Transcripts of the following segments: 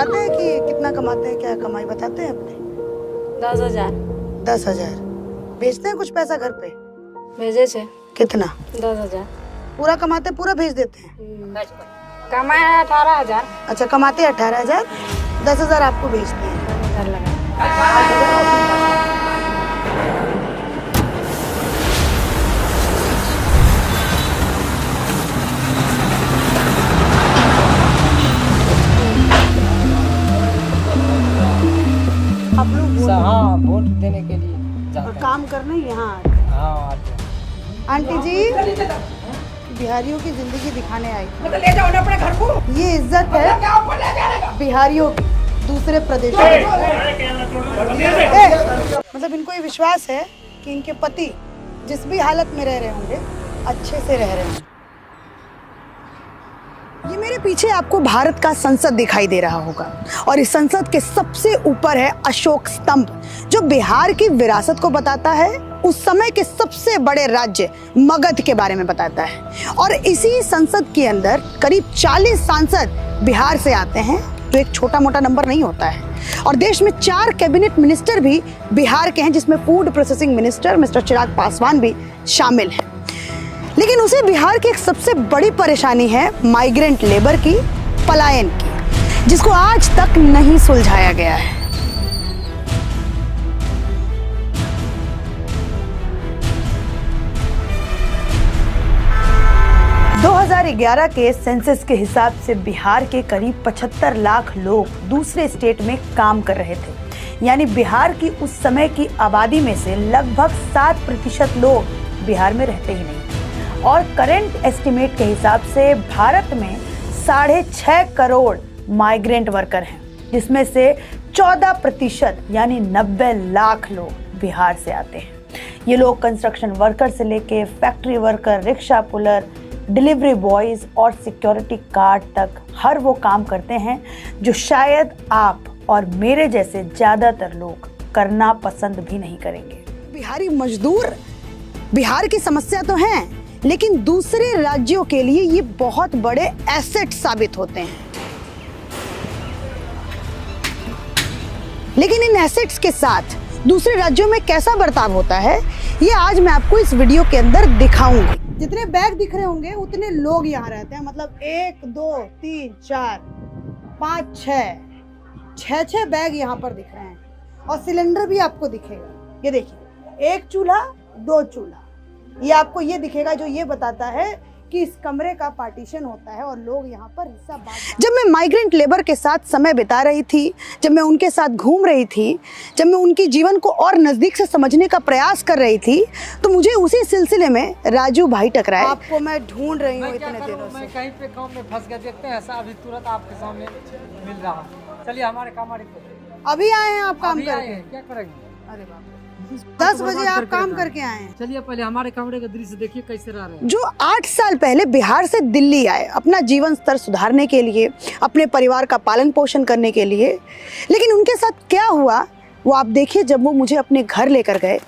बताते हैं कि कितना कमाते हैं, क्या कमाई बताते हैं अपने? 10,000 10,000। भेजते हैं कुछ पैसा घर पे? भेजे छे। कितना? 10,000 पूरा कमाते पूरा भेज देते हैं? कमाए 18,000। अच्छा, कमाते 18,000, 10,000 आपको भेजते हैं। 10,000 लगा। आप लोग हाँ, वोट देने के लिए जाते और हैं। काम करने यहाँ आते हैं। हाँ, आते हैं। आंटी जी, बिहारियों की जिंदगी दिखाने आई। ले जाओ ना अपने घर को। ये इज्जत है बिहारियों की दूसरे प्रदेशों में। मतलब इनको ये विश्वास है कि इनके पति जिस भी हालत में रह रहे होंगे अच्छे से रह रहे हैं। ये मेरे पीछे आपको भारत का संसद दिखाई दे रहा होगा और इस संसद के सबसे ऊपर है अशोक स्तंभ, जो बिहार की विरासत को बताता है, उस समय के सबसे बड़े राज्य मगध के बारे में बताता है। और इसी संसद के अंदर करीब 40 सांसद बिहार से आते हैं, जो एक छोटा मोटा नंबर नहीं होता है। और देश में 4 कैबिनेट मिनिस्टर भी बिहार के हैं, जिसमें food processing minister mister Chirag Paswan भी शामिल हैं। लेकिन उसे बिहार की एक सबसे बड़ी परेशानी है माइग्रेंट लेबर की, पलायन की, जिसको आज तक नहीं सुलझाया गया है। 2011 के सेंसस के हिसाब से बिहार के करीब 75 लाख लोग दूसरे स्टेट में काम कर रहे थे। यानी बिहार की उस समय की आबादी में से लगभग 7% लोग बिहार में रहते ही नहीं। और करंट एस्टिमेट के हिसाब से भारत में 6.5 करोड़ माइग्रेंट वर्कर हैं, जिसमें से 14% यानी 90 लाख लोग बिहार से आते हैं। ये लोग कंस्ट्रक्शन वर्कर से लेके factory worker, rickshaw puller, delivery boys और सिक्योरिटी गार्ड तक हर वो काम करते हैं जो शायद आप और मेरे जैसे ज्यादातर लोग करना पसंद भी नहीं करेंगे। बिहारी मजदूर बिहार की समस्या तो हैं, लेकिन दूसरे राज्यों के लिए ये बहुत बड़े एसेट साबित होते हैं। लेकिन इन एसेट्स के साथ दूसरे राज्यों में कैसा बर्ताव होता है, ये आज मैं आपको इस वीडियो के अंदर दिखाऊंगी। जितने बैग दिख रहे होंगे उतने लोग यहाँ रहते हैं। मतलब 1 2 3 4 5 6 बैग यहाँ पर दिख रहे हैं। और सिलेंडर भी आपको दिखेगा। ये देखिए, 1 चूल्हा 2 चूल्हा, ये आपको ये दिखेगा, जो ये बताता है कि इस कमरे का पार्टीशन होता है और लोग यहाँ पर हिस्सा बांट। जब मैं माइग्रेंट लेबर के साथ समय बिता रही थी, जब मैं उनके साथ घूम रही थी, जब मैं उनके जीवन को और नजदीक से समझने का प्रयास कर रही थी, तो मुझे उसी सिलसिले में राजू भाई टकराए। आपको मैं ढूंढ रही हूँ इतने दिनों से। मैं कहीं पे काम में फंस गया, देखते हैं ऐसा अभी तुरंत आपके सामने मिल रहा है। चलिए हमारे काम अभी आए हैं आप काम करके? क्या करेंगे? अरे बाप रे, 10 बजे आप काम करके आए हैं। चलिए पहले हमारे कमरे का दृश्य देखिए कैसे रह रहे हैं। जो 8 साल पहले बिहार से दिल्ली आए अपना जीवन स्तर सुधारने के लिए, अपने परिवार का पालन पोषण करने के लिए, लेकिन उनके साथ क्या हुआ वो आप देखिए। जब वो मुझे अपने घर लेकर गए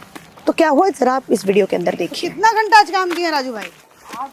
तो क्या हुआ, जरा आप इस वीडियो के अंदर देखिए। कितना घंटा आज काम किया राजू भाई? आज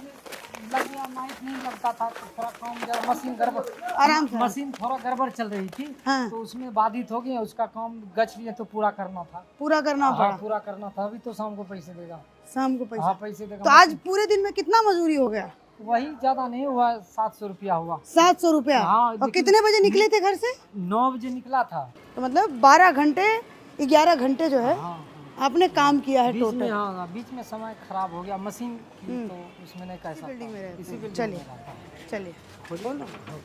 नाइट नहीं लगता था, तो थोड़ा काम मशीन गड़बड़, आराम से मशीन थोड़ा गड़बड़ चल रही थी। हाँ। तो उसमें बाधित हो गई, उसका काम गच लिए तो पूरा करना था। पूरा करना हाँ, पड़ा। पूरा करना था। अभी तो शाम को पैसे देगा। शाम को पैसा? हाँ, पैसे देगा। तो आज पूरे दिन में कितना मजदूरी हो गया? वही ज्यादा नहीं हुआ, 700 रुपया हुआ। 700 रुपया? हाँ, और कितने बजे निकले थे घर से? 9 बजे निकला था। तो मतलब 12 घंटे 11 घंटे जो है हाँ, आपने काम किया है टोटल। हाँ, बीच में समय खराब हो गया मशीन की, तो उसमें नहीं कैसा बिल्डिंग में रहते इसी हैं। बिल्डिंग चलिए में रहता है। चलिए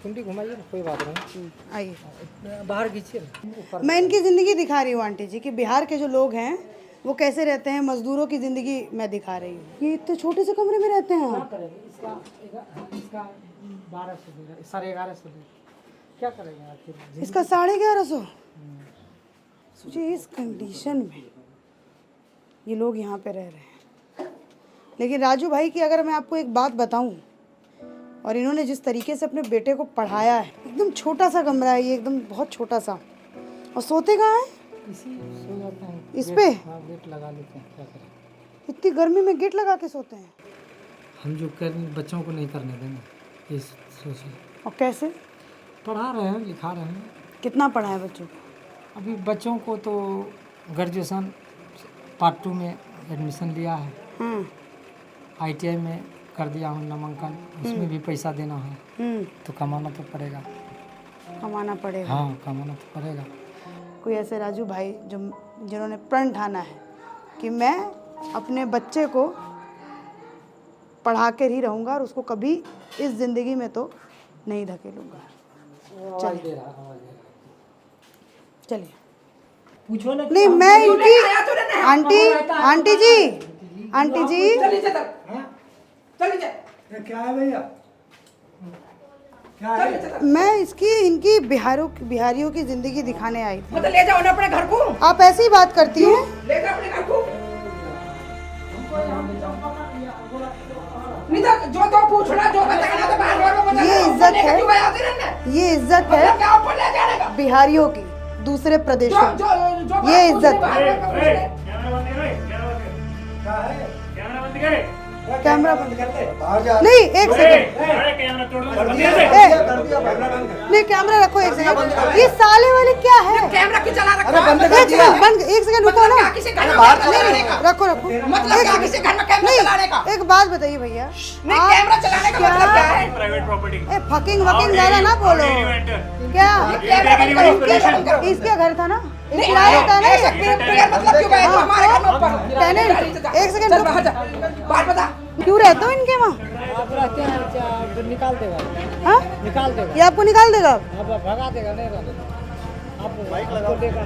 कुंडी घुमाइए ना, कोई बात नहीं। आइए, बाहर खींचिए ना, ऊपर। मैं इनकी ज़िंदगी दिखा रही हूँ आंटी जी कि बिहार के जो लोग हैं वो कैसे रहते हैं। मजदूरों की ज़िंदगी मैं दिखा रही हूँ। ये इतने छोटे से कमरे में रहते हैं। इसका 1200 देगा, 1150 देगा। क्या करेंगे आखिर? इसका 1150। सोचिए इस कंडीशन में ये लोग यहाँ पे रह रहे हैं। लेकिन राजू भाई की अगर मैं आपको एक बात बताऊं, और इन्होंने जिस तरीके से अपने बेटे को पढ़ाया है, एकदम छोटा सा कमरा है ये, एकदम बहुत छोटा सा। और सोते कहाँ हैं? इस पे गेट लगा लेते हैं, क्या करें? इतनी गर्मी में गेट लगा के सोते हैं? हम जो कर बच्चों को नहीं करने देंगे, ये सोचिए। और कैसे पढ़ा रहे हैं, लिखा रहे हैं। कितना पढ़ा है बच्चों को? अभी बच्चों को तो ग्रेजुएशन पार्ट 2 में एडमिशन लिया है। ITI में कर दिया हूँ नामांकन, उसमें भी पैसा देना है तो कमाना तो पड़ेगा। कमाना पड़ेगा। हाँ, कमाना तो पड़ेगा। कोई ऐसे राजू भाई जिन्होंने प्रण ठाना है कि मैं अपने बच्चे को पढ़ा कर ही रहूँगा और उसको कभी इस ज़िंदगी में तो नहीं धकेलूँगा। चलिए पूछो ना। नहीं, मैं इनकी आंटी जी क्या है भैया? क्या है? मैं इनकी बिहारियों की जिंदगी दिखाने आई थी। मतलब ले जाओ ना अपने घर को। आप ऐसी ही बात करती हैं? ले जाओ अपने घर को। नहीं तो जो पूछना जो बताना तो बाहर में ये इज्जत है, ये इज्जत है क्या ऊपर ले जाने का बिहारियों की दूसरे प्रदेशों में। ये इज्जत है। कैमरा बंद कर दे। नहीं, एक सेकंड। नहीं, कैमरा रखो एक सेकंड। ये साले वाले क्या है? कैमरा क्यों चला रखा है? एक सेकंड रुको ना। किसी घर में चलाने का रखो मतलब क्या? किसी घर में कैमरा चलाने का? एक बात बताइए भैया, नहीं, कैमरा चलाने का मतलब क्या है? Private property. फकिंग ज्यादा ना बोलो। क्या इसका घर था ना? किराया था ना? मतलब क्यों गए हमारे घर में ऊपर? टेनेंट। एक सेकंड बात बता। क्यों रहते हो इनके वहाँ? निकाल देगा। हाँ? निकाल देगा। ये आपको निकाल देगा? अब भगा देगा। नहीं आप बाइक लगा देगा।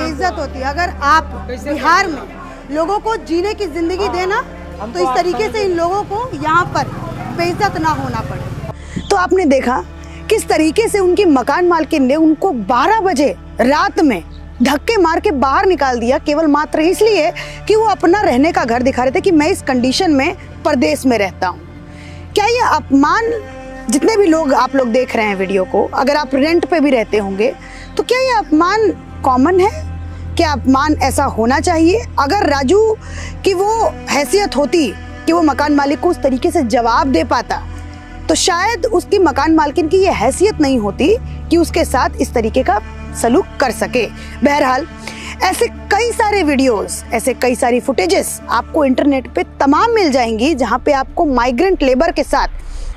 इज्जत होती है अगर आप बिहार में लोगों को जीने की जिंदगी देना, तो इस तरीके से इन लोगों को यहाँ पर बेइज्जत ना होना पड़े। तो आपने देखा किस तरीके से उनकी मकान मालकिन ने उनको 12 बजे रात में धक्के मार के बाहर निकाल दिया, केवल मात्र इसलिए कि वो अपना रहने का घर दिखा रहे थे कि मैं इस कंडीशन में परदेश में रहता हूँ। क्या ये अपमान, जितने भी लोग आप लोग देख रहे हैं वीडियो को, अगर आप रेंट पे भी रहते होंगे तो क्या ये अपमान कॉमन है? क्या अपमान ऐसा होना चाहिए? अगर राजू की वो हैसियत होती कि वो मकान मालिक को उस तरीके से जवाब दे पाता, तो शायद उसकी मकान मालकिन की ये हैसियत नहीं होती कि उसके साथ इस तरीके का सलूक कर सके। बहरहाल ऐसे कई सारे वीडियोस, ऐसे कई सारी फुटेजेस आपको इंटरनेट पे तमाम मिल जाएंगी, जहां पे आपको माइग्रेंट लेबर के साथ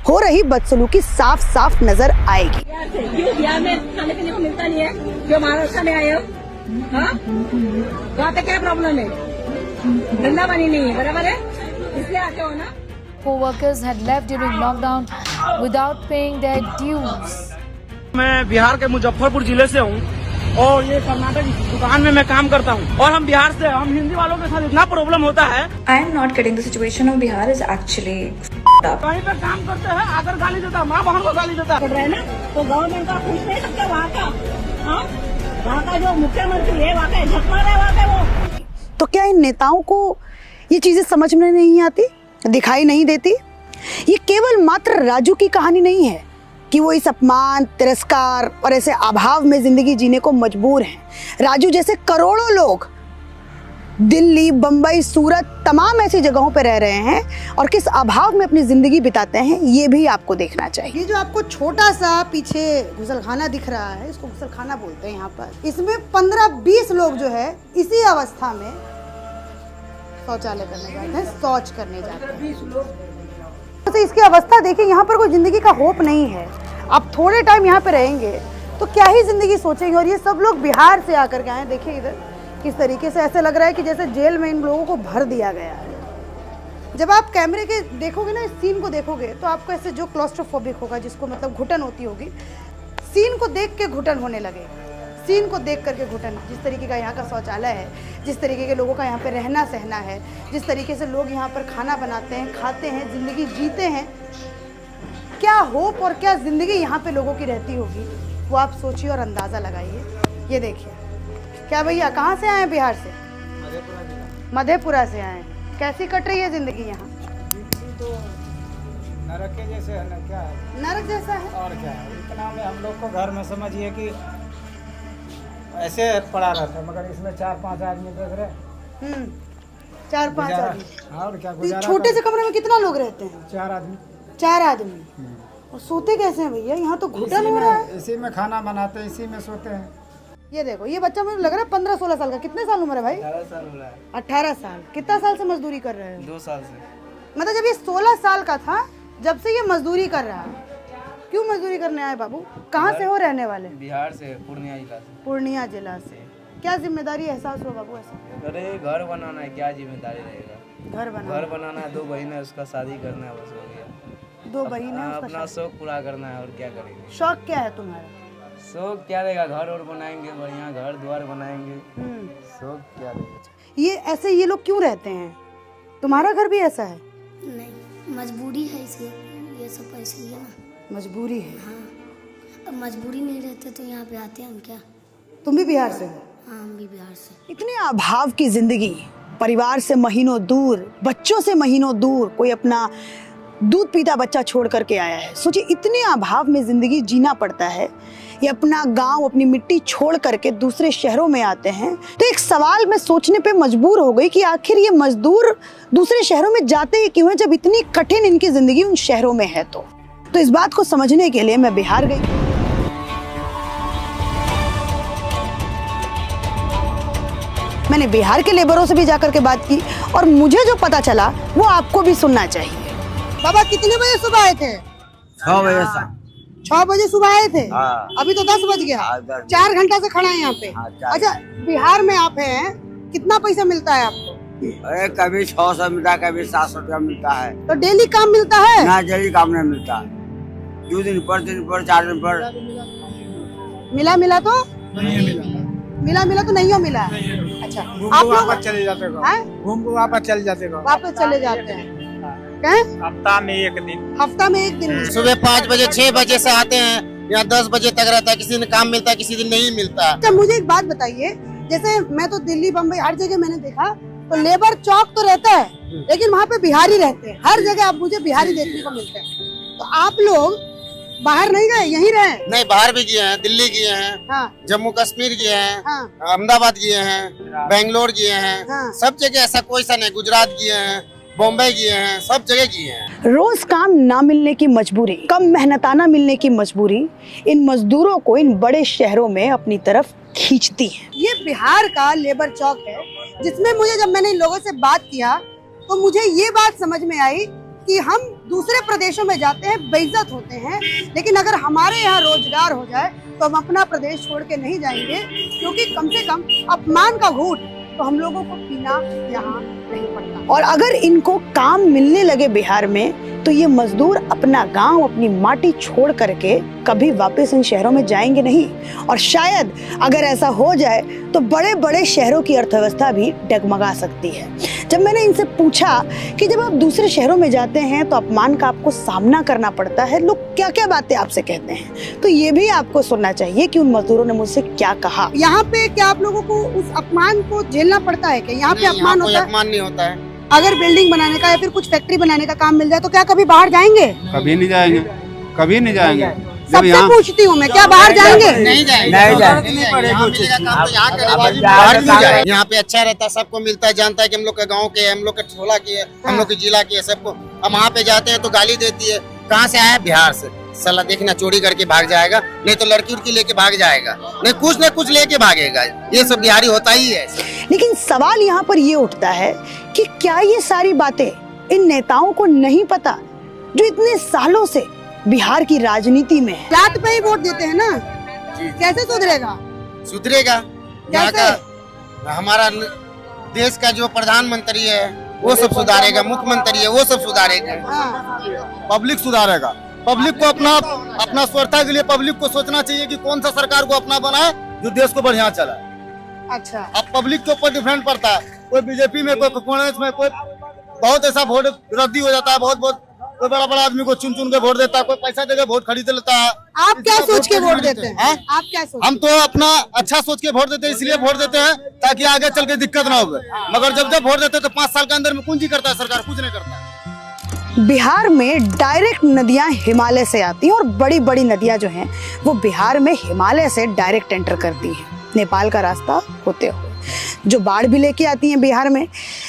हो रही बदसलूकी साफ साफ नजर आएगी। क्यों बिहार में खाने पीने को मिलता नहीं है? क्यों महाराष्ट्र में आए हो? हाँ, वहाँ पे क्या प्रॉब्लम है? धंधा पानी नहीं है, बराबर है, इसलिए आते हो ना। Co-workers had left during lockdown without paying their dues. मैं बिहार के मुजफ्फरपुर जिले से हूँ और ये कर्नाटक दुकान में मैं काम करता हूँ और हम बिहार से, हम हिंदी वालों के साथ इतना प्रॉब्लम होता है। I am not getting the situation of Bihar is actually up. कहीं पे काम करते हैं आकर गाली देता, माँ बहन को गाली देता। पड़ रहा है ना, तो गवर्नमेंट का पूछ नहीं सकता वहाँ का? हाँ, वहाँ का जो मुख्यमंत्री है वहाँ का झक मारा है वहाँ पे वो। तो क्या इन नेताओं को ये चीजें समझ में नहीं आती, दिखाई नहीं देती? ये केवल मात्र राजू की कहानी नहीं है कि वो इस अपमान, तिरस्कार और ऐसे अभाव में जिंदगी जीने को मजबूर हैं। राजू जैसे करोड़ों लोग दिल्ली, बंबई, सूरत, तमाम ऐसी जगहों पर रह रहे हैं और किस अभाव में अपनी जिंदगी बिताते हैं, ये भी आपको देखना चाहिए। ये जो आपको छोटा सा पीछे गुसलखाना दिख रहा है, इसको गुसलखाना बोलते हैं यहाँ पर, इसमें 15-20 लोग जो है इसी अवस्था में शौचालय करने जाते हैं, शौच करने जाते हैं। तो इसकी अवस्था देखिए, यहाँ पर कोई जिंदगी का होप नहीं है। आप थोड़े टाइम यहाँ पे रहेंगे तो क्या ही जिंदगी सोचेंगे। और ये सब लोग बिहार से आकर के आए, देखिए इधर किस तरीके से, ऐसे लग रहा है कि जैसे जेल में इन लोगों को भर दिया गया है। जब आप कैमरे के देखोगे ना, इस सीन को देखोगे, तो आपको ऐसे जो क्लॉस्ट्रोफोबिक होगा, जिसको मतलब घुटन होती होगी, सीन को देख के घुटन होने लगेगा। सीन को देख करके घुटन, जिस तरीके का यहाँ का शौचालय है, जिस तरीके के लोगों का यहाँ पे रहना सहना है, जिस तरीके से लोग यहाँ पर खाना बनाते हैं, खाते हैं, ज़िंदगी जीते हैं, क्या होप और क्या ज़िंदगी यहाँ पे लोगों की रहती होगी, वो आप सोचिए और अंदाज़ा लगाइए। ये देखिए, क्या भैया कहाँ से आए हैं? बिहार से, मधेपुरा से आए हैं। कैसी कट रही है ज़िंदगी यहाँ? तो नरक के जैसे है ना, क्या है? नरक जैसा है और क्या है, इतना में हम लोग को घर में समझिए कि ऐसे पड़ा रहता है, मगर इसमें 4-5 आदमी देख रहे हैं। 4-5 आदमी। और क्या तो गुजारा छोटे से कमरे में कितना लोग रहते हैं? 4 आदमी। 4 आदमी। और सोते कैसे हैं भैया? यहाँ तो घुटन हो रहा है। इसी में खाना बनाते हैं, इसी में सोते हैं। ये देखो, ये बच्चा मुझे लग रहा है 15-16 साल का। कितने साल उम्र है भाई? 18 साल हो रहा है। 18 साल। कितना साल से मजदूरी कर रहे हैं? 2 साल से। मतलब जब ये 16 साल का था, जब से ये मजदूरी कर रहा है। क्यों मजदूरी करने आए बाबू? कहाँ से हो रहने वाले? बिहार से, पूर्णिया जिला से। पूर्णिया जिला से। क्या जिम्मेदारी एहसास हो बाबू ऐसा? अरे घर बनाना है, क्या जिम्मेदारी रहेगा? घर बनाना है, 2 बहन है, उसका शादी करना है, बस हो गया। 2 बहन है, अपना शौक पूरा करना है, और क्या करेंगे? शौक क्या है तुम्हारा? शौक क्या रहेगा? घर और बनाएंगे, बढ़िया घर द्वार बनाएंगे। शौक क्या रहेगा? ये ऐसे ये लोग क्यों रहते हैं? तुम्हारा घर भी ऐसा है? नहीं, मजबूरी है इसलिए, ये सब पैसे लिए ना। मजबूरी है? हाँ, अब मजबूरी नहीं रहते तो यहाँ पे आते हम क्या? तुम भी बिहार से हो? हाँ, हम भी बिहार से। इतने अभाव की जिंदगी, परिवार से महीनों दूर, बच्चों से महीनों दूर, कोई अपना दूध पीता बच्चा छोड़ करके आया है। सोचिए, इतने अभाव में जिंदगी जीना पड़ता है। ये अपना गांव, अपनी मिट्टी छोड़ करके दूसरे शहरों में आते हैं। तो एक सवाल मैं सोचने पे मजबूर हो गई कि आखिर ये मजदूर दूसरे शहरों में जाते ही क्यों हैं, जब इतनी कठिन इनकी जिंदगी उन शहरों में है। तो इस बात को समझने के लिए मैं बिहार गई। मैंने बिहार के लेबरों से भी जाकर के बात की और मुझे जो पता चला वो आपको भी सुनना चाहिए। बाबा कितने बजे सुबह आए थे? 6 बजे से। 6 बजे सुबह आए थे? हाँ। अभी तो 10 बज गया। 4 घंटा से खड़ा है यहाँ पे। अच्छा, बिहार में आप हैं, कितना पैसा मिलता है आपको? अरे कभी 600 मिलता है, कभी 700 रुपया मिलता है। तो डेली काम मिलता है? ना, डेली काम नहीं मिलता है। 2 दिन पर, 3 दिन पर, 4 दिन पर। मिला तो मिला तो नहीं हो मिला। अच्छा, आप लोग वापस चले जाते हैं, घूम के वापस चले जाते हैं। वापस चले जाते हैं? हफ्ता में एक दिन। सुबह 5 बजे 6 बजे से आते हैं, यहाँ 10 बजे तक रहता है। किसी दिन काम मिलता है, किसी दिन नहीं मिलता। अच्छा, मुझे एक बात बताइए, जैसे मैं तो दिल्ली, बम्बई, हर जगह मैंने देखा तो लेबर चौक तो रहता है, लेकिन वहाँ पे बिहारी रहते हैं। हर जगह आप मुझे बिहारी देखने को मिलते हैं। तो आप लोग बाहर नहीं गए, यहीं रहे? नहीं, बाहर भी गए हैं, दिल्ली गए हैं, हाँ। जम्मू कश्मीर गए हैं, हाँ। अहमदाबाद गए हैं, बेंगलोर गए हैं, हाँ। सब जगह ऐसा कोई सा नहीं। गुजरात गए हैं, बॉम्बे गए हैं, सब जगह गए हैं। रोज काम ना मिलने की मजबूरी, कम मेहनताना मिलने की मजबूरी इन मजदूरों को इन बड़े शहरों में अपनी तरफ खींचती है। ये बिहार का लेबर चौक है, जिसमें मुझे, जब मैंने इन लोगों से बात किया तो मुझे ये बात समझ में आई कि हम दूसरे प्रदेशों में जाते हैं, बेइज्जत होते हैं, लेकिन अगर हमारे यहाँ रोजगार हो जाए तो हम अपना प्रदेश छोड़ के नहीं जाएंगे, क्योंकि कम से कम अपमान का घूंट तो हम लोगों को पीना यहाँ नहीं पड़ता। और अगर इनको काम मिलने लगे बिहार में, तो ये मजदूर अपना गांव, अपनी माटी छोड़ करके कभी वापस इन शहरों में जाएंगे नहीं। और शायद अगर ऐसा हो जाए तो बड़े बड़े शहरों की अर्थव्यवस्था भी डगमगा सकती है। जब मैंने इनसे पूछा कि जब आप दूसरे शहरों में जाते हैं तो अपमान का आपको सामना करना पड़ता है, लोग क्या क्या बातें आपसे कहते हैं, तो ये भी आपको सुनना चाहिए कि उन मजदूरों ने मुझसे क्या कहा। यहाँ पे क्या आप लोगों को उस अपमान को झेलना पड़ता है? कि यहाँ पे अपमान होता है? अपमान नहीं होता है। अगर बिल्डिंग बनाने का या फिर कुछ फैक्ट्री बनाने का काम मिल जाए तो क्या कभी बाहर जाएंगे? कभी नहीं जाएंगे, कभी नहीं जाएंगे। सबसे पूछती हूँ मैं, क्या बाहर जाएंगे? नहीं जाएंगे। यहाँ पे अच्छा रहता है, सबको मिलता है, जानता है कि हम लोग के गाँव के, हम लोग के टोला के, हम लोग के जिला के, सबको। हम वहाँ पे जाते हैं तो गाली देती है, कहाँ से आया? बिहार से। साला देखना, चोरी करके भाग जाएगा, नहीं तो लड़की उड़की लेके भाग जाएगा, नहीं कुछ न कुछ लेके भागेगा। ये सब बिहारी होता ही है। लेकिन सवाल यहाँ पर ये उठता है कि क्या ये सारी बातें इन नेताओं को नहीं पता, जो इतने सालों से बिहार की राजनीति में है? जात पे ही वोट देते हैं ना, कैसे सुधरेगा? सुधरेगा यहाँ का, हमारा देश का जो प्रधानमंत्री है वो सब सुधारेगा, मुख्यमंत्री है वो सब सुधारेगा। पब्लिक सुधारेगा। पब्लिक को अपना स्वच्छता के लिए पब्लिक को सोचना चाहिए कि कौन सा सरकार को अपना बनाए जो देश को बढ़िया चलाए। अच्छा, अब पब्लिक के ऊपर डिफरेंट पड़ता है, कोई बीजेपी में, कोई कांग्रेस में, कोई बहुत ऐसा वोट रद्दी हो जाता है, बहुत कोई बड़ा बड़ा आदमी को चुन चुन के वोट देता है, कोई पैसा देकर वोट खरीद लेता है। आप क्या सोच के वोट देते हैं? आप क्या सोच? हम तो अपना अच्छा सोच के वोट देते हैं, इसलिए वोट देते हैं ताकि आगे चल के दिक्कत ना हो। मगर जब वोट देते हैं तो 5 साल के अंदर में कुंजी करता है सरकार, कुछ नहीं करता है। बिहार में डायरेक्ट नदियां हिमालय से आती हैं और बड़ी बड़ी नदियां जो हैं वो बिहार में हिमालय से डायरेक्ट एंटर करती हैं, नेपाल का रास्ता होते हुए, जो बाढ़ भी लेके आती हैं बिहार में।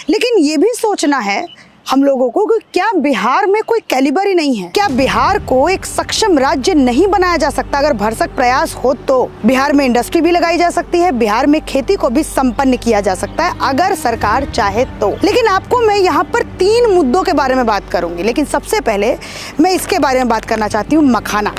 लेकिन ये भी सोचना है हम लोगों को कि क्या बिहार में कोई कैलिबर ही नहीं है? क्या बिहार को एक सक्षम राज्य नहीं बनाया जा सकता? अगर भरसक प्रयास हो तो बिहार में इंडस्ट्री भी लगाई जा सकती है, बिहार में खेती को भी संपन्न किया जा सकता है अगर सरकार चाहे तो। लेकिन आपको मैं यहाँ पर 3 मुद्दों के बारे में बात करूंगी, लेकिन सबसे पहले मैं इसके बारे में बात करना चाहती हूँ मखाना।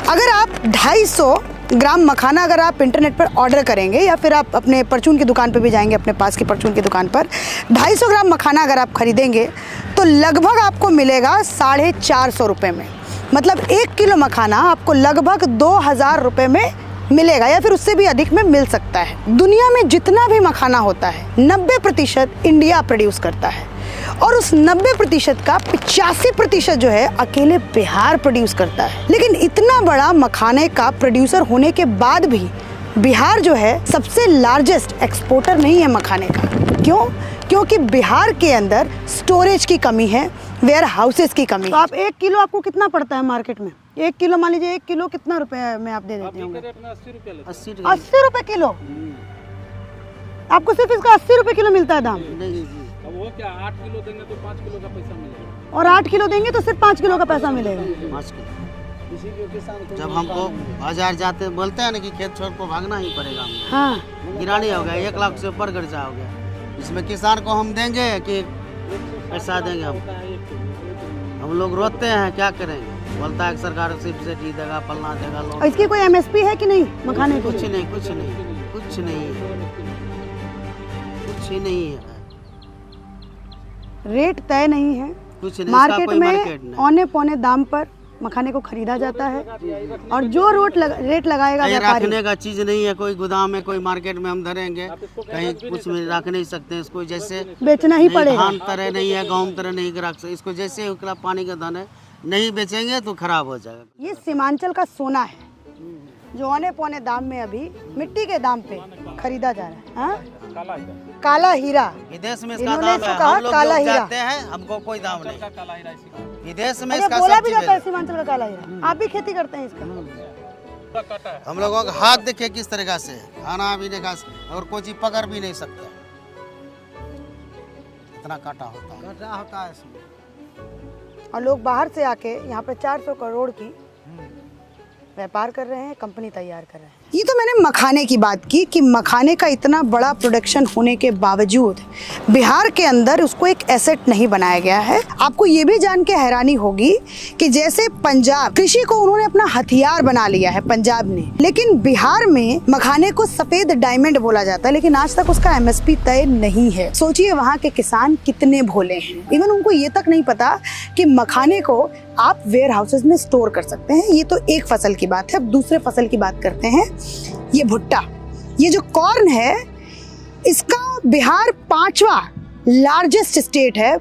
अगर आप 250 ग्राम मखाना अगर आप इंटरनेट पर ऑर्डर करेंगे या फिर आप अपने परचून की दुकान पर भी जाएंगे, अपने पास की परचून की दुकान पर 250 ग्राम मखाना अगर आप खरीदेंगे तो लगभग आपको मिलेगा 450 रुपये में। मतलब 1 किलो मखाना आपको लगभग 2000 रुपये में मिलेगा या फिर उससे भी अधिक में मिल सकता है। दुनिया में जितना भी मखाना होता है 90% इंडिया प्रोड्यूस करता है और उस 90% का 85% जो है अकेले बिहार प्रोड्यूस करता है। लेकिन इतना बड़ा मखाने का प्रोड्यूसर होने के बाद भी बिहार जो है सबसे लार्जेस्ट एक्सपोर्टर नहीं है मखाने का। क्यों? क्योंकि बिहार के अंदर स्टोरेज की कमी है, वेयर हाउसेस की कमी। तो आप 1 किलो आपको कितना पड़ता है मार्केट में? 1 किलो मान लीजिए 1 किलो कितना रुपए में आप दे देते होंगे? 80 रुपए किलो। आपको सिर्फ इसका 80 रुपए किलो मिलता है दाम? वो क्या 8 किलो देंगे तो 5 किलो का पैसा मिलेगा, और 8 किलो देंगे तो सिर्फ 5 किलो का पैसा मिलेगा। जब हमको बाजार जाते बोलते हैं ना कि खेत छोड़ को भागना ही पड़ेगा, हाँ गिरानी हो गया, 1 लाख से ऊपर खर्चा हो गया। इसमें किसान को हम देंगे कि पैसा देंगे? हम लोग रोते हैं, क्या करेंगे? बोलता है सरकार सब्सिडी देगा, फलना देगा। लोग इसकी कोई MSP है कि नहीं मखाने की? कुछ नहीं, कुछ नहीं, कुछ नहीं है, कुछ ही नहीं है। रेट तय नहीं है, कुछ नहीं, मार्केट में औने पौने दाम पर मखाने को खरीदा जाता है और जो रेट लगाएगा व्यापारी। रखने का चीज नहीं है, कोई गोदाम में कोई मार्केट में हम धरेंगे कहीं कुछ में रख नहीं सकते। इसको जैसे बेचना ही पड़ेगा। धान तरह नहीं है, गेहूं तरह नहीं रख सकते। इसको जैसे उकला पानी का दाना है, नहीं बेचेंगे तो खराब हो जाएगा। ये सीमांचल का सोना है जो औने पौने दाम में अभी मिट्टी के दाम पे खरीदा जा रहा है। काला हीरा विदेश में इसका दाम है, हम लोग जो जाते हैं हमको कोई दाम नहीं। विदेश में इसका बोला भी जाता है सीमांचल का काला हीरा। आप भी खेती करते हैं इसका? हम लोगों का हाथ देखिए किस तरीका से, खाना भी नहीं खा और कोई चीज पकड़ भी नहीं सकते, इतना काटा होता है इसमें। और लोग बाहर से आके यहाँ पे 400 करोड़ की व्यापार कर रहे हैं, कंपनी तैयार कर रहे हैं। ये तो मैंने मखाने की बात की कि मखाने का इतना बड़ा प्रोडक्शन होने के बावजूद बिहार के अंदर उसको एक एसेट नहीं बनाया गया है। आपको ये भी जान के हैरानी होगी कि जैसे पंजाब कृषि को उन्होंने अपना हथियार बना लिया है पंजाब ने, लेकिन बिहार में मखाने को सफेद डायमंड बोला जाता है, लेकिन आज तक उसका MSP तय नहीं है। सोचिए वहाँ के किसान कितने भोले हैं, इवन उनको ये तक नहीं पता कि मखाने को आप वेयर हाउसेज में स्टोर कर सकते हैं। ये तो एक फसल की बात है। अब दूसरे फसल की बात करते हैं। ये भुट्टा, ये जो कॉर्न है, इसका बिहार 5वां लार्जेस्ट स्टेट है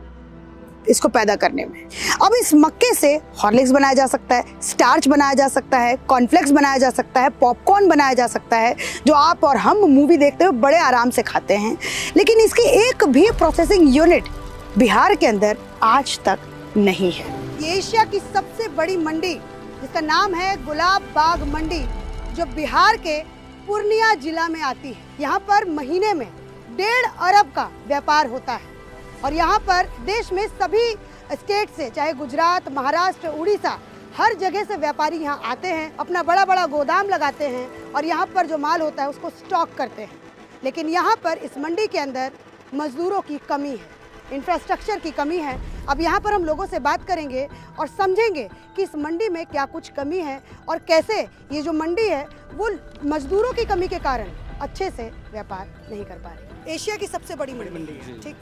इसको पैदा करने में। अब इस मक्के से हॉर्लिक्स बनाया जा सकता है, स्टार्च बनाया जा सकता है, कॉर्नफ्लेक्स बनाया जा सकता है, पॉपकॉर्न बनाया जा सकता है, जो आप और हम मूवी देखते हुए बड़े आराम से खाते हैं। लेकिन इसकी एक भी प्रोसेसिंग यूनिट बिहार के अंदर आज तक नहीं है। ये एशिया की सबसे बड़ी मंडी जिसका नाम है गुलाब बाग मंडी, जो बिहार के पूर्णिया जिला में आती है। यहाँ पर महीने में 1.5 अरब का व्यापार होता है और यहाँ पर देश में सभी स्टेट से, चाहे गुजरात, महाराष्ट्र, उड़ीसा, हर जगह से व्यापारी यहाँ आते हैं, अपना बड़ा बड़ा गोदाम लगाते हैं और यहाँ पर जो माल होता है उसको स्टॉक करते हैं। लेकिन यहाँ पर इस मंडी के अंदर मजदूरों की कमी है, इंफ्रास्ट्रक्चर की कमी है। अब यहाँ पर हम लोगों से बात करेंगे और समझेंगे कि इस मंडी में क्या कुछ कमी है और कैसे ये जो मंडी है वो मजदूरों की कमी के कारण अच्छे से व्यापार नहीं कर पा रही। एशिया की सबसे बड़ी मंडी है, ठीक।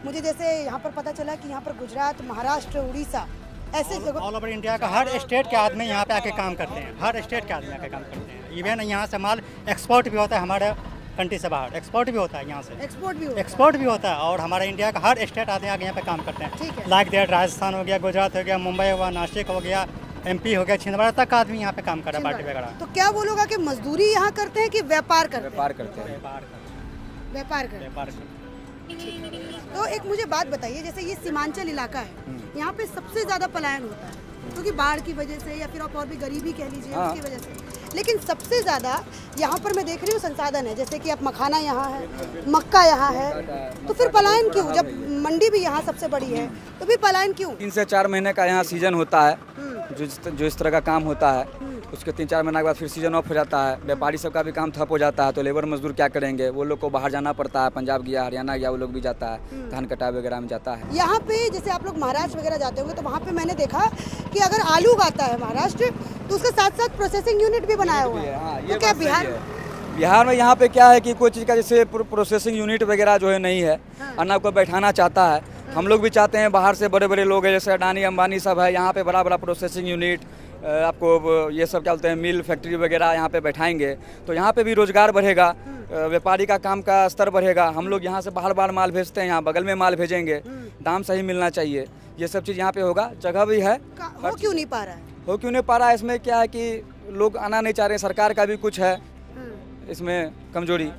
मुझे जैसे यहाँ पर पता चला कि यहाँ पर गुजरात, महाराष्ट्र, उड़ीसा, ऐसे जगह ऑल ओवर इंडिया का हर स्टेट के आदमी यहाँ पे आके काम करते हैं। हर स्टेट के आदमी आके काम करते हैं। इवन यहाँ से माल एक्सपोर्ट भी होता है, हमारे कंट्री से बाहर एक्सपोर्ट भी होता है। यहाँ से एक्सपोर्ट भी होता है और हमारे इंडिया का हर स्टेट आदमी आके यहाँ पे काम करते हैं। लाइक दैट राजस्थान हो गया, गुजरात हो गया, मुंबई हुआ, नासिक हो गया, MP हो गया, छिंदवाड़ा तक आदमी यहाँ पे काम कर रहा है, पार्टी वगैरह। तो क्या बोलोगा कि मजदूरी यहाँ करते हैं कि व्यापार करते हैं? व्यापार करते हैं। तो एक मुझे बात बताइए, जैसे ये सीमांचल इलाका है, यहाँ पे सबसे ज्यादा पलायन होता है क्योंकि बाढ़ की वजह से या फिर आप और भी गरीबी कह लीजिए उसकी वजह से, लेकिन सबसे ज़्यादा यहाँ पर मैं देख रही हूँ संसाधन है, जैसे कि अब मखाना यहाँ है, मक्का यहाँ है, तो फिर पलायन क्यों? जब मंडी भी यहाँ सबसे बड़ी है तो भी पलायन क्यों? 3 से 4 महीने का यहाँ सीजन होता है, जो इस तरह का काम होता है, उसके 3-4 महीने के बाद फिर सीजन ऑफ हो जाता है। व्यापारी सब का भी काम ठप हो जाता है, तो लेबर मजदूर क्या करेंगे? वो लोग को बाहर जाना पड़ता है, पंजाब गया, हरियाणा गया, वो लोग भी जाता है, धान कटाई वगैरह में जाता है। यहाँ पे जैसे आप लोग महाराष्ट्र वगैरह जाते होंगे तो वहाँ पे मैंने देखा कि अगर आलू उगाता है महाराष्ट्र तो उसके साथ साथ प्रोसेसिंग यूनिट भी बनाया हुआ है। तो क्या बिहार में यहाँ पे क्या है कि कोई चीज़ का जैसे प्रोसेसिंग यूनिट वगैरह जो है नहीं है, और ना कोई बैठाना चाहता है। हम लोग भी चाहते हैं बाहर से बड़े बड़े लोग हैं जैसे अडानी अंबानी सब है, यहाँ पे बड़ा बड़ा प्रोसेसिंग यूनिट, आपको ये सब क्या बोलते हैं, मिल फैक्ट्री वगैरह यहाँ पे बैठाएंगे तो यहाँ पे भी रोजगार बढ़ेगा, व्यापारी का काम का स्तर बढ़ेगा। हम लोग यहाँ से बाहर बाहर माल भेजते हैं, यहाँ बगल में माल भेजेंगे, दाम सही मिलना चाहिए, ये सब चीज़ यहाँ पे होगा। जगह भी है, हो क्यों नहीं पा रहा है? हो क्यों नहीं पा रहा है? इसमें क्या है कि लोग आना नहीं चाह रहे, सरकार का भी कुछ है इसमें कमजोरी।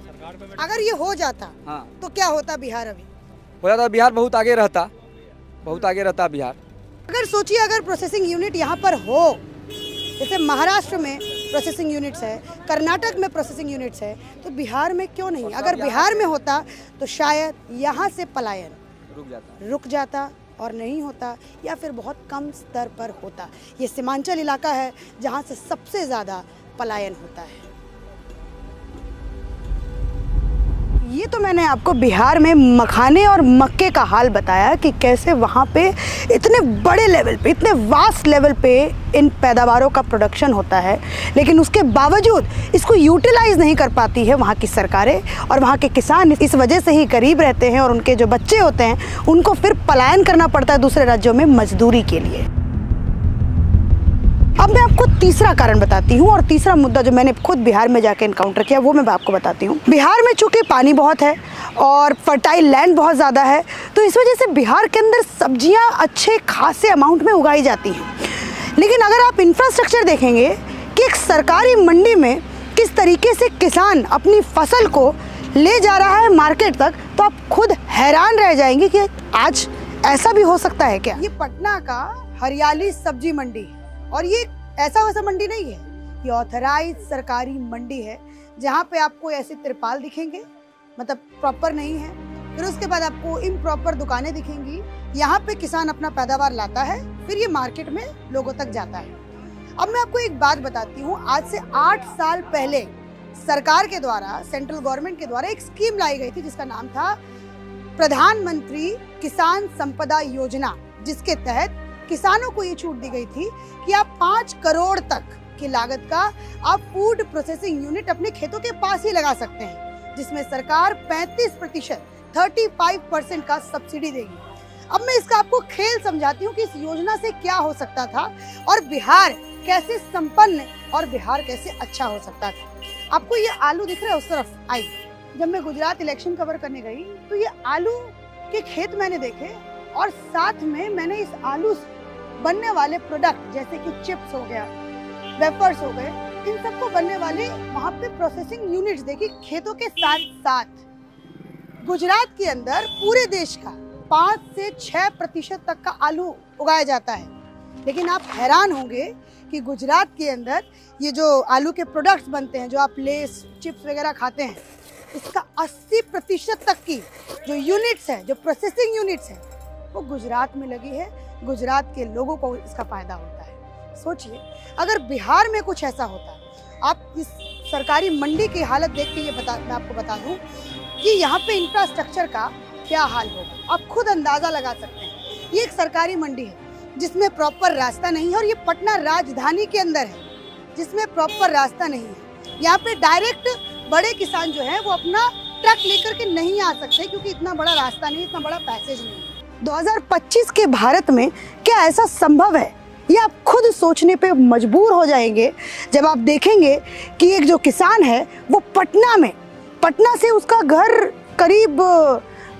अगर ये हो जाता तो क्या होता बिहार? अभी हो जाता बिहार बहुत आगे रहता, बहुत आगे रहता बिहार। अगर सोचिए अगर प्रोसेसिंग यूनिट यहाँ पर हो, जैसे महाराष्ट्र में प्रोसेसिंग यूनिट्स है, कर्नाटक में प्रोसेसिंग यूनिट्स है, तो बिहार में क्यों नहीं? अगर बिहार में होता तो शायद यहाँ से पलायन रुक जाता और नहीं होता, या फिर बहुत कम स्तर पर होता। ये सीमांचल इलाका है जहाँ से सबसे ज़्यादा पलायन होता है। ये तो मैंने आपको बिहार में मखाने और मक्के का हाल बताया कि कैसे वहाँ पे इतने बड़े लेवल पे, इतने वास्ट लेवल पे इन पैदावारों का प्रोडक्शन होता है, लेकिन उसके बावजूद इसको यूटिलाइज नहीं कर पाती है वहाँ की सरकारें, और वहाँ के किसान इस वजह से ही गरीब रहते हैं, और उनके जो बच्चे होते हैं उनको फिर पलायन करना पड़ता है दूसरे राज्यों में मजदूरी के लिए। अब मैं आपको तीसरा कारण बताती हूँ, और तीसरा मुद्दा जो मैंने खुद बिहार में जाके इनकाउंटर किया वो मैं आपको बताती हूँ। बिहार में चूँकि पानी बहुत है और फर्टाइल लैंड बहुत ज़्यादा है, तो इस वजह से बिहार के अंदर सब्जियाँ अच्छे खासे अमाउंट में उगाई जाती हैं। लेकिन अगर आप इंफ्रास्ट्रक्चर देखेंगे कि एक सरकारी मंडी में किस तरीके से किसान अपनी फसल को ले जा रहा है मार्केट तक, तो आप खुद हैरान रह जाएंगे कि आज ऐसा भी हो सकता है क्या। ये पटना का हरियाली सब्जी मंडी है, और ये ऐसा वैसा मंडी नहीं है, ये ऑथराइज सरकारी मंडी है जहाँ पे आपको ऐसे तिरपाल दिखेंगे, मतलब प्रॉपर नहीं है। फिर उसके बाद आपको इम्प्रॉपर दुकानें दिखेंगी। यहाँ पे किसान अपना पैदावार लाता है, फिर ये मार्केट में लोगों तक जाता है। अब मैं आपको एक बात बताती हूँ, आज से 8 साल पहले सरकार के द्वारा, सेंट्रल गवर्नमेंट के द्वारा एक स्कीम लाई गई थी जिसका नाम था प्रधानमंत्री किसान संपदा योजना, जिसके तहत किसानों को ये छूट दी गई थी कि आप 5 करोड़ तक की लागत का आप फूड प्रोसेसिंग यूनिट अपने खेतों के पास ही लगा सकते हैं, जिसमें सरकार 35% का सब्सिडी देगी। अब मैं इसका आपको खेल समझाती हूँ कि इस योजना से क्या हो सकता था और बिहार कैसे संपन्न और बिहार कैसे अच्छा हो सकता था। आपको ये आलू दिख रहा है उस तरफ, आई जब मैं गुजरात इलेक्शन कवर करने गई तो ये आलू के खेत मैंने देखे, और साथ में मैंने इस आलू से बनने वाले प्रोडक्ट जैसे कि चिप्स हो गया, वेफर्स हो गए, इन सबको बनने वाले वहाँ पे प्रोसेसिंग यूनिट्स देखी खेतों के साथ साथ। गुजरात के अंदर पूरे देश का 5 से 6% तक का आलू उगाया जाता है, लेकिन आप हैरान होंगे कि गुजरात के अंदर ये जो आलू के प्रोडक्ट्स बनते हैं, जो आप लेस चिप्स वगैरह खाते हैं, इसका 80% तक की जो यूनिट्स है, जो प्रोसेसिंग यूनिट्स है, वो गुजरात में लगी है। गुजरात के लोगों को इसका फायदा होता है। सोचिए अगर बिहार में कुछ ऐसा होता, आप इस सरकारी मंडी की हालत देख के मैं आपको बता दूं कि यहाँ पे इंफ्रास्ट्रक्चर का क्या हाल होगा, आप खुद अंदाजा लगा सकते हैं। ये एक सरकारी मंडी है जिसमें प्रॉपर रास्ता नहीं है, और ये पटना राजधानी के अंदर है जिसमें प्रॉपर रास्ता नहीं है। यहाँ पे डायरेक्ट बड़े किसान जो है वो अपना ट्रक लेकर के नहीं आ सकते, क्योंकि इतना बड़ा रास्ता नहीं, इतना बड़ा पैसेज नहीं है। 2025 के भारत में क्या ऐसा संभव है, ये आप खुद सोचने पे मजबूर हो जाएंगे जब आप देखेंगे कि एक जो किसान है वो पटना से उसका घर करीब,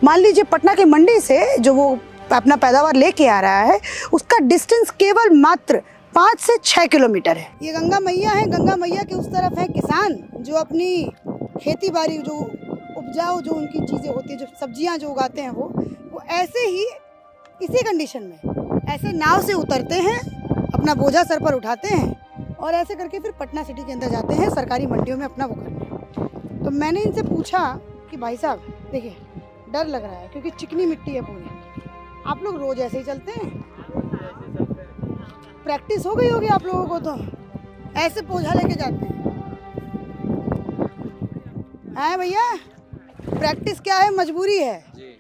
मान लीजिए पटना की मंडी से जो वो अपना पैदावार लेके आ रहा है, उसका डिस्टेंस केवल मात्र 5 से 6 किलोमीटर है। ये गंगा मैया है, गंगा मैया के उस तरफ है किसान जो अपनी खेती बाड़ी, जो उपजाऊ जो उनकी चीज़ें होती है, जो सब्जियां जो उगाते हैं, वो ऐसे ही इसी कंडीशन में ऐसे नाव से उतरते हैं, अपना बोझा सर पर उठाते हैं और ऐसे करके फिर पटना सिटी के अंदर जाते हैं सरकारी मंडियों में अपना वो करने। तो मैंने इनसे पूछा कि भाई साहब देखिए डर लग रहा है क्योंकि चिकनी मिट्टी है पूरी, आप लोग रोज ऐसे ही चलते हैं? प्रैक्टिस हो गई होगी आप लोगों को, तो ऐसे बोझा लेके जाते हैं भैया? प्रैक्टिस क्या है, मजबूरी है जी।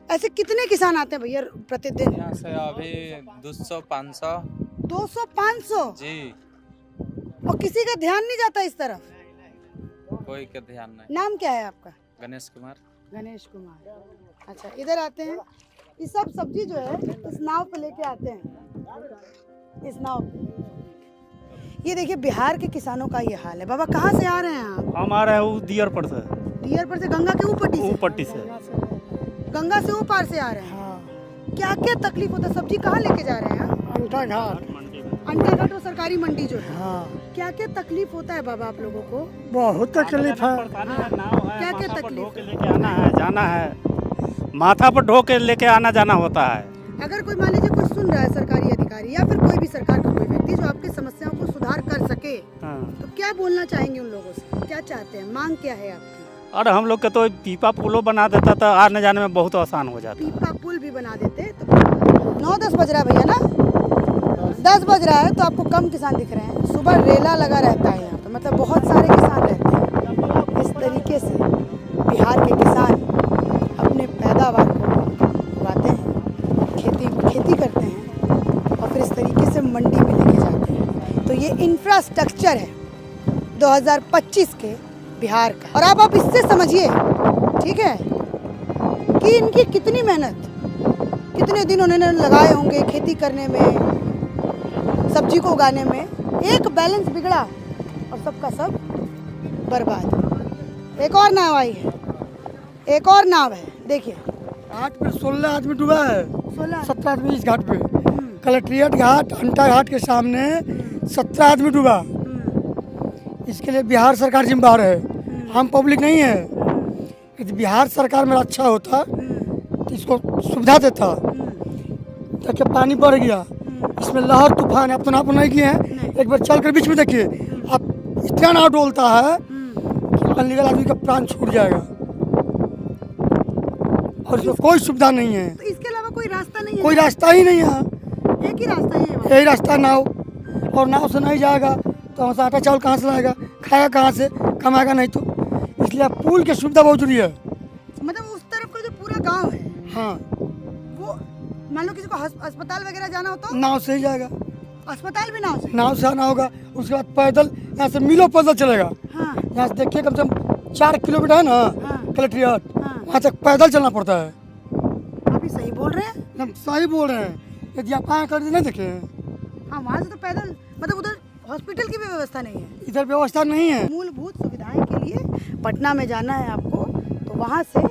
ऐसे कितने किसान आते हैं भैया प्रतिदिन यहाँ से? अभी 200-500 200-500 जी। और किसी का ध्यान नहीं जाता इस तरफ? कोई का ध्यान नहीं। नाम क्या है आपका? गणेश कुमार। गणेश कुमार, अच्छा। इधर आते हैं, ये सब सब्जी जो है इस नाव पे लेके आते हैं, इस नाव पे। ये देखिए बिहार के किसानों का ये हाल है। बाबा कहाँ से आ रहे हैं आप? हम आ रहे हैं दियरपुर से। दियरपुर से, गंगा के ऊपर से? गंगा से ऊपर से आ रहे हैं। क्या क्या तकलीफ होता है? सब्जी कहाँ लेके जा रहे हैं? अंटा घाट। अंटा घाट वो सरकारी मंडी जो है। क्या क्या तकलीफ होता है बाबा आप लोगों को? बहुत तकलीफ है। क्या क्या तकलीफ? लेके आना है, जाना है, माथा पर ढो के लेके आना जाना होता है। अगर कोई मान लीजिए कोई सुन रहा है, सरकारी अधिकारी या फिर कोई भी सरकार का कोई व्यक्ति जो आपकी समस्याओं को सुधार कर सके, तो क्या बोलना चाहेंगे उन लोगों से? क्या चाहते हैं, मांग क्या है आपकी? और हम लोग के तो पीपा पुल बना देता तो आने जाने में बहुत आसान हो जाता। पीपा पुल भी बना देते तो 9-10 बज रहा है भैया ना, 10 बज रहा है तो आपको कम किसान दिख रहे हैं। सुबह रेला लगा रहता है यहाँ पे, मतलब बहुत सारे किसान रहते हैं। इस तरीके से बिहार के किसान अपने पैदावार को उगाते हैं, खेती करते हैं और फिर इस तरीके से मंडी में लेके जाते हैं। तो ये इंफ्रास्ट्रक्चर है 2025 के बिहार का। और आप इससे समझिए, ठीक है, कि इनकी कितनी मेहनत, कितने दिन उन्होंने लगाए होंगे खेती करने में, सब्जी को उगाने में। एक बैलेंस बिगड़ा और सबका सब बर्बाद। एक और नाव आई है, एक और नाव है, देखिए घाट पे 16 आदमी डूबा है। 17 आदमी इस घाट पे। कलेक्ट्रेट घाट, अंटा घाट के सामने 17 आदमी डूबा। इसके लिए बिहार सरकार जिम्मेदार है, हम पब्लिक नहीं है। यदि बिहार सरकार में अच्छा होता तो इसको सुविधा देता। देखिए पानी बढ़ गया, इसमें लहर तूफान है, अब तो नाप नहीं किए हैं, एक बार चल कर बीच में देखिए, अब इतना नाव डोलता है कि अनलीगल आदमी का प्राण छूट जाएगा और इसमें कोई सुविधा नहीं है। तो इसके अलावा कोई रास्ता नहीं है? कोई रास्ता ही नहीं है, एक ही रास्ता है, यही रास्ता नाव। और नाव से नहीं जाएगा तो वहाँ से आटा चावल कहाँ से लाएगा, खाएगा कहाँ से, कमाएगा नहीं। तो इसलिए पुल की सुविधा बहुत जरूरी है। मतलब उस तरफ का जो पूरा गांव है, हाँ, वो मान लो किसी को अस्पताल वगैरह जाना हो तो नाव से ही जाएगा। अस्पताल भी नाव से आना होगा। उसके बाद पैदल यहाँ से मिलो पैदल चलेगा। हाँ। यहाँ से देखिए कम से कम 4 किलोमीटर है ना। हाँ। कलेक्ट्रेट, वहाँ तक पैदल चलना पड़ता है। अभी सही बोल रहे हैं? हम सही बोल रहे हैं। यदि आप आए कर नहीं देखे, हाँ, वहाँ से तो पैदल, मतलब उधर हॉस्पिटल की भी व्यवस्था नहीं है, इधर व्यवस्था नहीं है। मूलभूत सुविधाएं के लिए पटना में जाना है आपको तो वहाँ से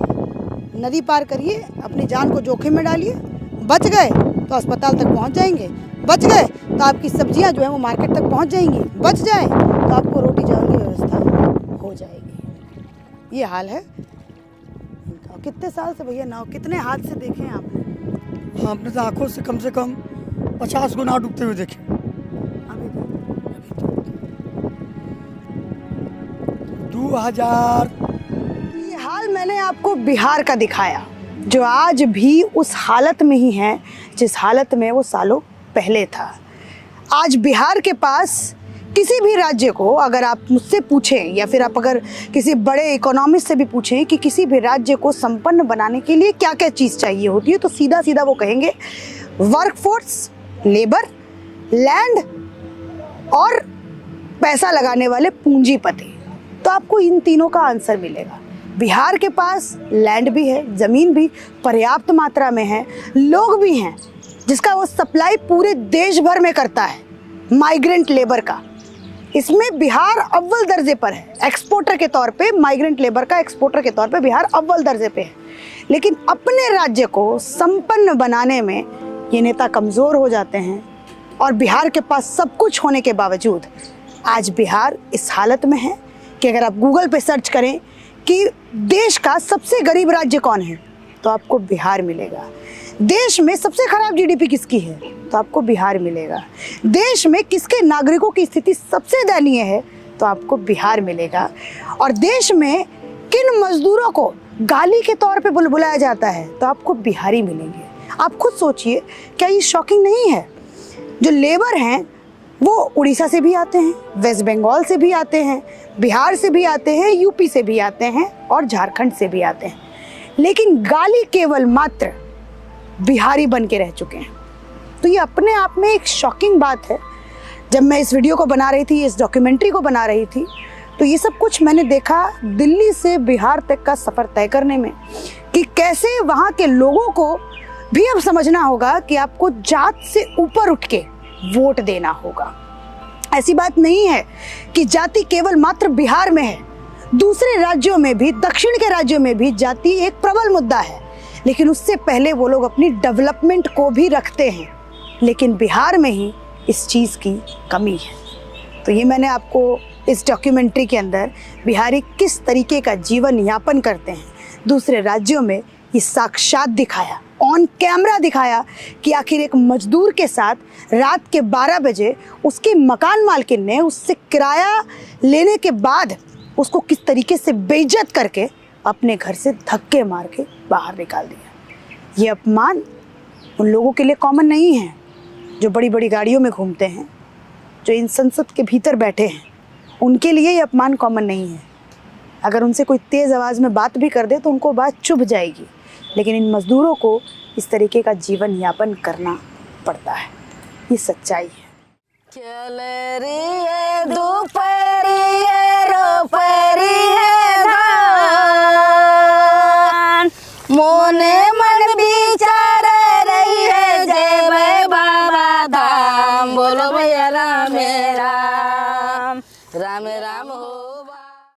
नदी पार करिए, अपनी जान को जोखिम में डालिए। बच गए तो अस्पताल तक पहुँच जाएंगे, बच गए तो आपकी सब्जियाँ जो है वो मार्केट तक पहुँच जाएंगी, बच जाए तो आपको रोटी चावल की व्यवस्था हो जाएगी। ये हाल है। कितने साल से भैया नाव, कितने हादसे देखे हैं आपने? हाँ, अपने तो आँखों से कम 50 गो नाव डूबते हुए देखे। 2000। ये हाल मैंने आपको बिहार का दिखाया, जो आज भी उस हालत में ही है जिस हालत में वो सालों पहले था। आज बिहार के पास किसी भी राज्य को अगर आप मुझसे पूछें या फिर आप अगर किसी बड़े इकोनॉमिस्ट से भी पूछें कि किसी भी राज्य को संपन्न बनाने के लिए क्या क्या चीज़ चाहिए होती है, तो सीधा सीधा वो कहेंगे वर्कफोर्स, लेबर, लैंड और पैसा लगाने वाले पूंजीपति। तो आपको इन तीनों का आंसर मिलेगा। बिहार के पास लैंड भी है, ज़मीन भी पर्याप्त मात्रा में है, लोग भी हैं जिसका वो सप्लाई पूरे देश भर में करता है, माइग्रेंट लेबर का। इसमें बिहार अव्वल दर्जे पर है, एक्सपोर्टर के तौर पे, माइग्रेंट लेबर का एक्सपोर्टर के तौर पे बिहार अव्वल दर्जे पे है। लेकिन अपने राज्य को संपन्न बनाने में ये नेता कमज़ोर हो जाते हैं और बिहार के पास सब कुछ होने के बावजूद आज बिहार इस हालत में है कि अगर आप गूगल पे सर्च करें कि देश का सबसे गरीब राज्य कौन है तो आपको बिहार मिलेगा। देश में सबसे खराब जीडीपी किसकी है तो आपको बिहार मिलेगा। देश में किसके नागरिकों की स्थिति सबसे दयनीय है तो आपको बिहार मिलेगा। और देश में किन मजदूरों को गाली के तौर पे बुलाया जाता है तो आपको बिहारी मिलेंगे। आप खुद सोचिए, क्या ये शॉकिंग नहीं है? जो लेबर हैं वो उड़ीसा से भी आते हैं, वेस्ट बंगाल से भी आते हैं, बिहार से भी आते हैं, यूपी से भी आते हैं और झारखंड से भी आते हैं, लेकिन गाली केवल मात्र बिहारी बन के रह चुके हैं। तो ये अपने आप में एक शॉकिंग बात है। जब मैं इस वीडियो को बना रही थी, इस डॉक्यूमेंट्री को बना रही थी, तो ये सब कुछ मैंने देखा दिल्ली से बिहार तक का सफ़र तय करने में, कि कैसे वहाँ के लोगों को भी अब समझना होगा कि आपको जात से ऊपर उठ के वोट देना होगा। ऐसी बात नहीं है कि जाति केवल मात्र बिहार में है, दूसरे राज्यों में भी, दक्षिण के राज्यों में भी जाति एक प्रबल मुद्दा है, लेकिन उससे पहले वो लोग अपनी डेवलपमेंट को भी रखते हैं। लेकिन बिहार में ही इस चीज़ की कमी है। तो ये मैंने आपको इस डॉक्यूमेंट्री के अंदर बिहारी किस तरीके का जीवन यापन करते हैं दूसरे राज्यों में, ये साक्षात दिखाया, ऑन कैमरा दिखाया कि आखिर एक मजदूर के साथ रात के 12 बजे उसके मकान मालकिन ने उससे किराया लेने के बाद उसको किस तरीके से बेइज्जत करके अपने घर से धक्के मार के बाहर निकाल दिया। ये अपमान उन लोगों के लिए कॉमन नहीं है जो बड़ी बड़ी गाड़ियों में घूमते हैं, जो इन संसद के भीतर बैठे हैं, उनके लिए ये अपमान कॉमन नहीं है। अगर उनसे कोई तेज़ आवाज़ में बात भी कर दे तो उनको बात चुभ जाएगी, लेकिन इन मज़दूरों को इस तरीके का जीवन यापन करना पड़ता है। ये सच्चाई है। चल रही दोपहरी है, रोपरी है धान, मोने मन विचार रही है, जय मैं बाबा धाम। बोलो भैया राम राम, राम राम हो।